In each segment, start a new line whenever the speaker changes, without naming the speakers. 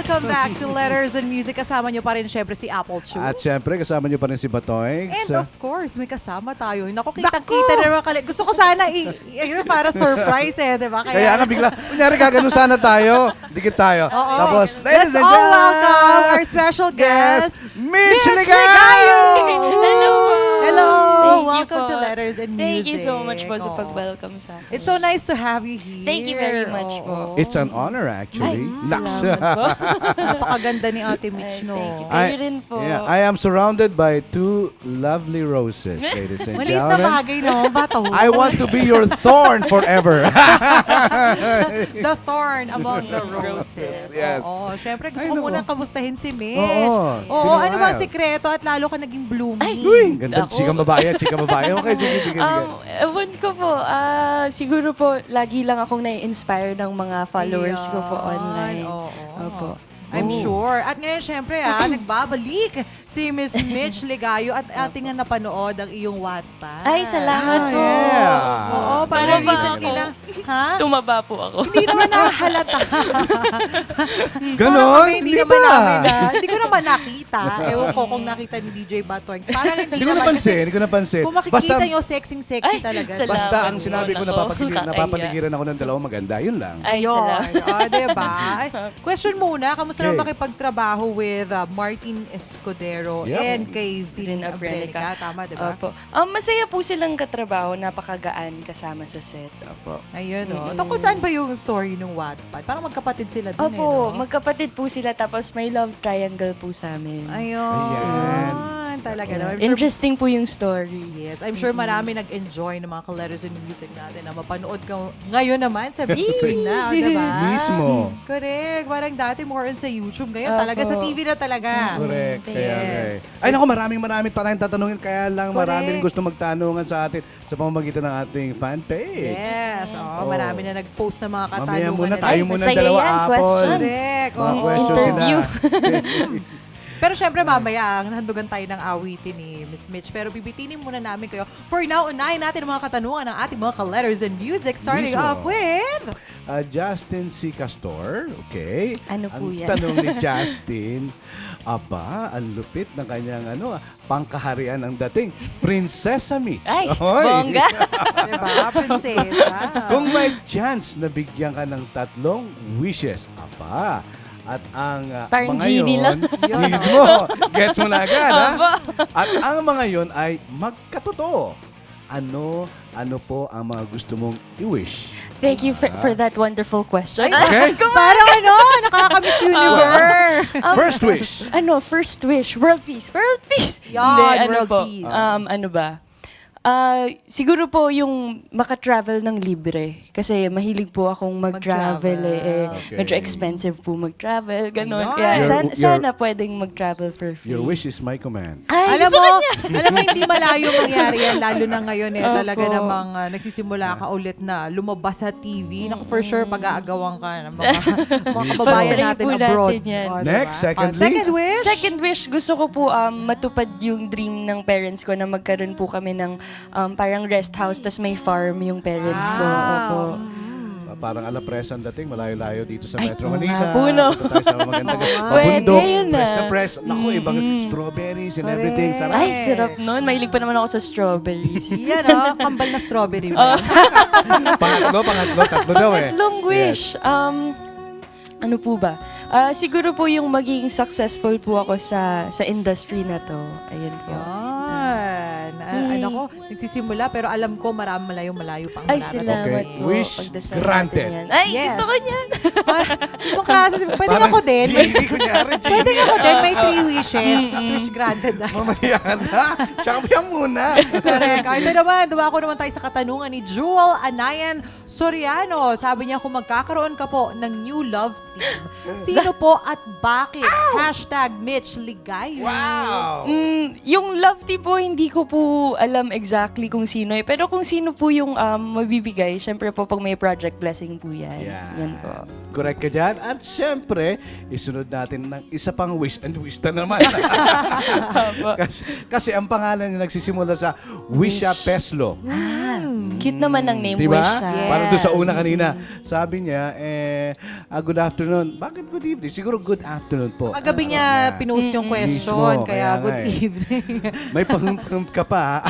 welcome back to Letters and Music. Kasama nyo pa rin syempre si Apple Chu.
At syempre, kasama niyo pa rin si Batoy.
And of course, may kasama tayo. Naku, kitang-kita na naman. Gusto ko sana para surprise di ba?
Kaya nga bigla, kunyari gaganon sana tayo. Dikit tayo.
Oo.
Tapos,
Let's all welcome our special guest,
Mitch
Mitch
Ligayo!
Hello!
Hello!
Thank you
Welcome
po.
to Letters and Music.
Thank you so much po sa
Oo.
pag-welcome sa akin.
It's so nice to have you here.
Thank you very much
Oo.
po.
It's an honor actually.
Ay,
Naks.
salamat po.
Napakaganda ni Ate Mitch,
Ay,
no?
thank you. Kayo rin po.
Yeah, I am surrounded by two lovely roses, ladies and
Maliit na
gentlemen.
bagay, no? Bato.
I want to be your thorn forever.
The thorn among the roses.
Yes.
Oo. Syempre, gusto
Ay,
ko
naku.
muna kamustahin si Mitch.
Oo.
Oo, ano ba ang
Pinawal.
sikreto at lalo ka naging blooming?
Uy, ganda.
Ako.
Chikang babae, chikang babae. Okay, sige, sige, sige.
Ewan ko po, siguro po, lagi lang akong nai-inspire ng mga followers ko po
Ayan.
online.
Oo.
Opo.
I'm
Oh.
sure. At ngayon, syempre, nagbabalik si Miss Mitch Ligayo at ating nga napanood ang iyong Wattpad.
Ay, salamat po.
yeah.
Oo, para
Tumaba
recently
ako.
lang. Ha?
Tumaba po ako.
Hindi naman nahalata.
Ganon?
Parang kami
Hindi
naman
ba?
namin hindi ko naman nakita. Ewan ko kung nakita ni DJ Batoings. Parang hindi
Hindi ko
naman.
napansin, hindi ko napansin.
Kung makikita nyo, sexy
Ay,
talaga.
salamat.
Basta ang sinabi ko,
Nako, kakaiya.
napapaligiran ako ng dalawang maganda. Yun lang.
Ay,
Ayun.
salamat.
Diba? Ay, question muna, kamusta
Okay.
naman makipagtrabaho with Martin Escudero
Yep.
and kay Vin
Vin
Abrenica?
Abrenica.
Tama, diba?
Opo. Masaya po silang katrabaho, napakagaan kasama sa set. Opo.
Ayun, Tungkol saan ba yung story ng Wattpad? Parang magkapatid sila dun
Opo,
no?
magkapatid po sila tapos may love triangle po sa amin.
Ayun.
Ayan.
Talaga
Yeah.
naman. I'm sure,
Interesting po yung story.
yes, I'm sure marami nag-enjoy ng mga ka-letters and music natin na mapanood ka ngayon naman sa big screen na, diba?
Mismo.
Correct. Parang dati more on sa YouTube. Ngayon
Opo.
talaga sa TV na talaga.
Correct. Kaya,
Yes.
Ay, naku, maraming tayong tatanungin. Kaya lang
Correct.
maraming gusto magtanungan sa atin sa pamamagitan ng ating fan page.
Yes.
Oh.
Marami na nag-post ng mga
Mamaya
katanungan.
muna,
nila.
tayo
Ay,
muna
masaya
dalawa,
yan,
Apple.
questions.
Correct.
Mga
Oo.
questions
Interview.
sila.
Pero syempre mamaya, handugan tayo ng awitin ni Miss Mitch. Pero bibitinin muna namin kayo. For now, unahin natin ang mga katanungan ng ating mga ka-letters and music. Starting
Mismo.
off with...
Justin C. Castor, okay.
Ano po
Ang
yan?
tanong ni Justin, aba, ang lupit ng kanyang pangkaharian ang dating, Prinsesa Mitch.
Ay,
Oy.
bongga.
Diba? Prinsesa.
Kung may chance na bigyan ka ng 3 wishes, aba, at ang
Parang
mga
genie lang.
Yun,
mismo, gets mo na agad, ha?
Aba.
At ang mga yon ay magkatotoo. Ano po ang mga gusto mong i-wish?
Thank you for that wonderful question.
Okay?
Parang nakaka-Miss Universe.
First wish.
First wish, world peace. World peace!
Yan,
Hindi,
world
po,
peace.
ano ba? Siguro po yung maka-travel ng libre. Kasi mahilig po akong mag-travel
Okay.
Medyo expensive po mag-travel, ganun.
Ayun.
Kaya
Your-
sana pwedeng mag-travel for free.
Your wish is my command.
Ay,
Alam
gusto
mo,
ko niya.
hindi malayo mangyari yan, lalo na ngayon
Opo.
talaga namang nagsisimula ka ulit na lumabas sa TV. Naku, for sure, pag-aagawan ka ng mga kababayan
Pag-try
natin
po
abroad.
natin yan.
Oh,
Next,
diba?
secondly?
Second wish?
Second wish, gusto ko po matupad yung dream ng parents ko na magkaroon po kami ng parang rest house, tas may farm yung parents ko. Opo.
Parang alapresa ang dating, malayo-layo dito sa
Ay,
Metro
oo
Manila.
nga po, no?
Dito tayo sa magandang
Pwede,
mabundok,
yun na.
press na press. Naku, ibang strawberries and everything.
Correct.
Sarap.
Ay, sarap nun. Mahilig pa naman ako sa strawberries.
Yan, kambal na strawberry.
Pangatlo, tatlo daw eh.
Tatlong wish. Ano po ba? Siguro po yung maging successful po ako sa industry na to. Ayun po.
Yan. Ano ko, nagsisimula pero alam ko malayo-malayo pang
Ay,
mararating.
salamat
Okay.
po.
Wish
Pagdasal
granted.
natin yan. Ay,
Yes.
gusto ko niyan.
Ibang klase. Pwede
Parang
ako din.
GD, kunyari, GD.
Pwede ako din. May 3 wishes. Wish granted.
Mamaya ka na. Tsaka muna.
Correct. Ito naman, dumako naman tayo sa katanungan ni Jewel Anayan Soriano. Sabi niya, kung magkakaroon ka po ng new love team, sino po at bakit? Hashtag Mitch Ligayo.
Wow!
Yung love team po, hindi ko po alam exactly kung sino eh. Pero kung sino po yung mabibigay, syempre po pag may project, blessing po yan. Yan po.
Correct ka dyan. At syempre, isunod natin ng isa pang wish and wish na naman. kasi ang pangalan niya nagsisimula sa Wisha Peslo.
Cute naman ang name,
Diba?
Wish.
Para doon sa una kanina. Sabi niya, good afternoon. Bakit good evening? Siguro good afternoon po.
Kagabi niya pinost yung question,
Mismo,
kaya
kaya
good
nga eh.
evening.
May pangump ka pa.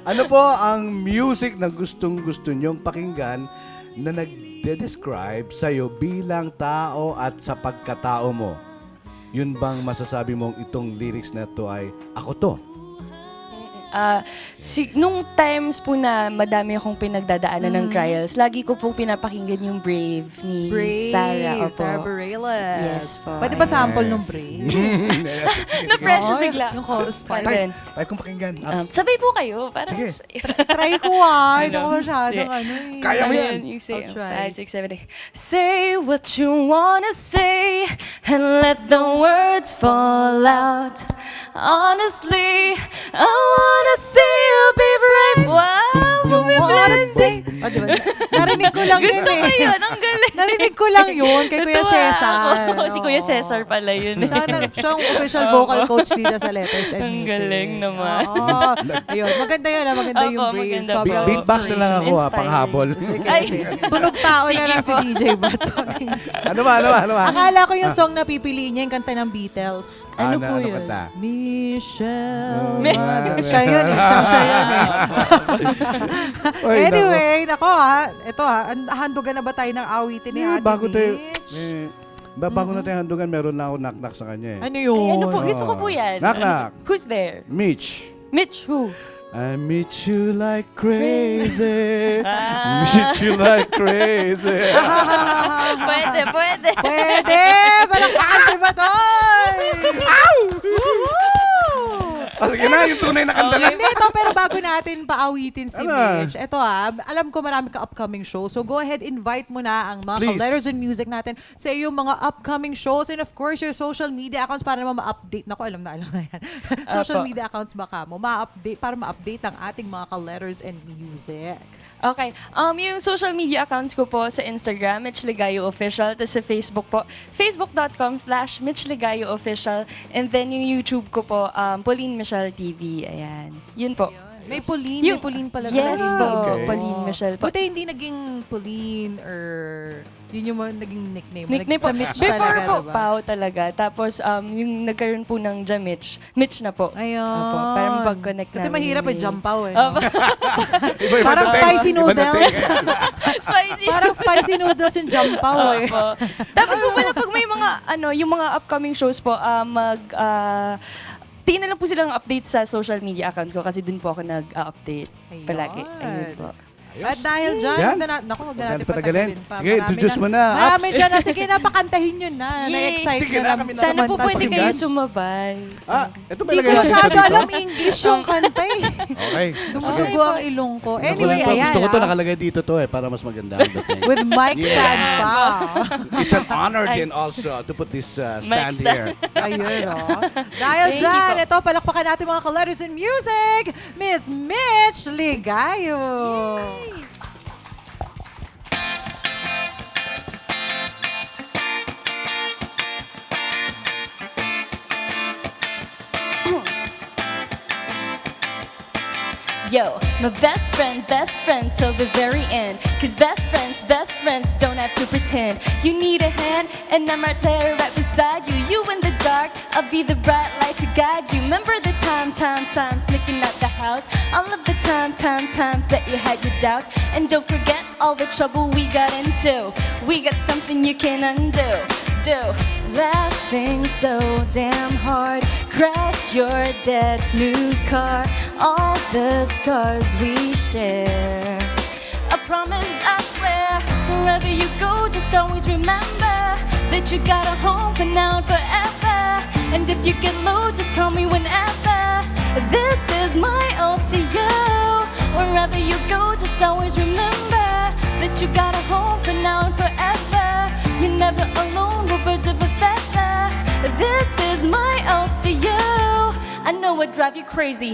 Ano po ang music na gustong-gusto nyong pakinggan na nagde-describe sa'yo bilang tao at sa pagkatao mo? Yun bang masasabi mong itong lyrics na to ay ako to?
Nung times po na madami akong pinagdadaanan ng trials, lagi ko pong pinapakinggan yung Brave ni Sarah. Opo.
Sarah Bareilles.
Yes po.
Pwede ba sample nung Brave?
Na-pressure
Oy,
bigla.
yung chorus part.
Then,
Tayo kong pakinggan. Abs.
sabay po kayo. Para
Sige.
Try ko hindi ko masyadong eh.
Kaya mo yan.
You say
I'll try.
5, 6, 7, 8. Say what you wanna say and let the words fall out. Honestly, I wanna see you be brave. Wow, be blessed.
Diba? Narinig ko lang yun
Gusto ko
eh.
yun. Ang galing.
Narinig ko lang yun kay Kuya
Natuwa
Cesar.
ako. Si Kuya
Oo.
Cesar pala yun.
Siya ang official vocal coach dito sa Letters and
Ang
Music.
galing naman.
Oo. Ayun, maganda yun. Maganda yung
Opo,
Brave.
maganda
Sobrang
po.
Beatbox na lang ako
Inspiring.
panghabol.
Sige,
Ay.
sige. Tunog tao na
Sige
lang si
po.
DJ Bato.
Ano ba?
Akala ko yung song na pipiliin niya yung kanta ng Beatles.
Ano po yun?
kanta?
Michelle.
Mi-
Siya yun eh. Siya yun eh.
Oy,
Anyway, nako ito handugan na ba tayo ng awitin ni Ate
bago tayo,
Mitch?
bago na tayo handugan, meron na ako knock-knock sa kanya eh.
Ano yun?
Ay, ano po? Gusto ko po yan.
Knock, knock.
Who's there?
Mitch.
Mitch, who?
I meet you like crazy. Meet you like crazy.
Pwede.
Pwede! Palakpakan si Batoy!
Sige na, yung tunay na kanta na.
Hindi ito, pero bago natin paawitin si
Ano?
Mitch, ito alam ko marami ka upcoming show. So go ahead, invite mo na ang mga
Please.
letters and music natin sa iyong mga upcoming shows and of course your social media accounts para naman ma-update. Naku, alam na yan. Social
Apo.
media accounts baka mo, ma-update para ma-update ang ating mga letters and music.
Okay. Yung social media accounts ko po sa Instagram, Mitch Ligayo Official. Tapos sa Facebook po, facebook.com/Mitch Ligayo Official. And then yung YouTube ko po, Pauline Michelle TV. Ayan. Yun po.
May Pauline,
Yung-
may Pauline pala
Yes
talaga.
po,
Okay.
Pauline Michelle po.
Buti hindi naging Pauline or yun yung naging nickname.
Nickname po.
Sa Mitch
Before
talaga,
po,
diba?
Pao talaga. Tapos yung nagkaroon po ng Jamich. Mitch na po.
Ayun.
Opo, para mapag-connect
Kasi
namin
mahirap
yung
eh, jump out eh.
Opo.
Iba-iba
Parang
dating.
spicy
Iba
noodles.
dating.
Spicy.
Parang spicy noodles yung jump out eh.
Opo. Tapos po pala pag may mga yung mga upcoming shows po tingnan lang po silang update sa social media accounts ko kasi dun po ako nag-update
Ayun.
palagi. Ayun po.
At dahil dyan,
Yan.
wag na natin
Huwag natin
patagalin pa.
Sige, introduce mo na.
Marami dyan na. Sige na, pakantahin nyo na.
Yay.
Na-excite
Sige
na
na, kami na.
Sana po
kumanta
pwede
si
kayo
Mitch.
sumabay.
Ito ba
Hindi ko
ilagay natin
masyado
dito?
alam English yung kanta eh.
Okay.
Dumudugo ang ilong ko. Anyway,
Nakulang pa.
ayan.
Gusto ko to nakalagay dito to para mas maganda ang dating.
With mic
Yeah.
stand pa.
It's an honor din also to put this stand
stand.
here.
Ayun, oh. Dahil
Thank you
dyan,
po.
ito, palakpakan natin mga ka-letters in music, Miss Mitch Ligayo.
Yo, my best friend till the very end. Cause best friends don't have to pretend. You need a hand, and I'm right there, right beside you. You in the dark, I'll be the bright light to guide you. Remember the times sneaking out the house. All of the times that you had your doubts. And don't forget all the trouble we got into. We got something you can undo. Laughing so damn hard. Crash your dad's new car. All the scars we share. I promise, I swear, wherever you go, just always remember that you got a home for now and forever. And if you get low, just call me whenever. This is my ode to you. Wherever you go, just always remember that you got a home for now and forever. You're never alone, we're birds of a feather. This is my ode to you. I know it drive you crazy.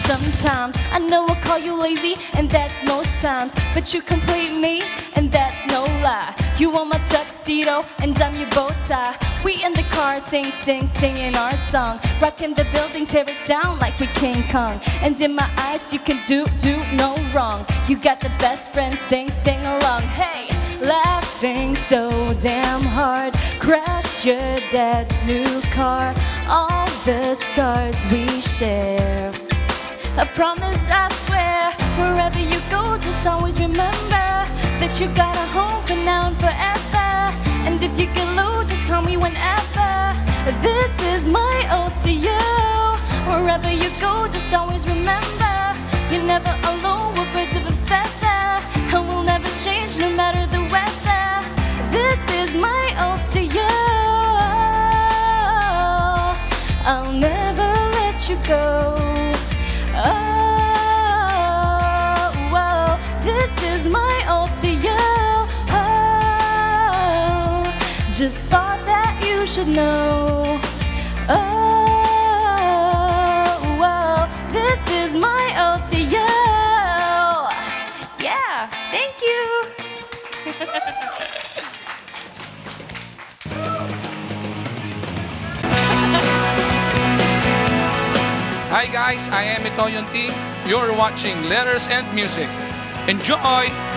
sometimes. I know I call you lazy, and that's most times. But you complete me, and that's no lie. You want my tuxedo, and I'm your bow tie. We in the car, singing our song. Rocking the building, tear it down like we King Kong. And in my eyes, you can do no wrong. You got the best friend, sing along. Hey, laughing so damn hard. Crashed your dad's new car. All the scars we share. I promise, I swear, wherever you go, just always remember that you got a home for now and forever. And if you get low, just call me whenever. This is my ode to you. Wherever you go, just always remember you're never alone. We're birds of a feather, and we'll never change no matter the weather. This is my ode to you. I'll never let you go. This is my ode to you. Just thought that you should know. This is my ode to you. Yeah, thank you.
Hi guys, I am Ito Yunting. You're watching Letters and Music. Enjoy!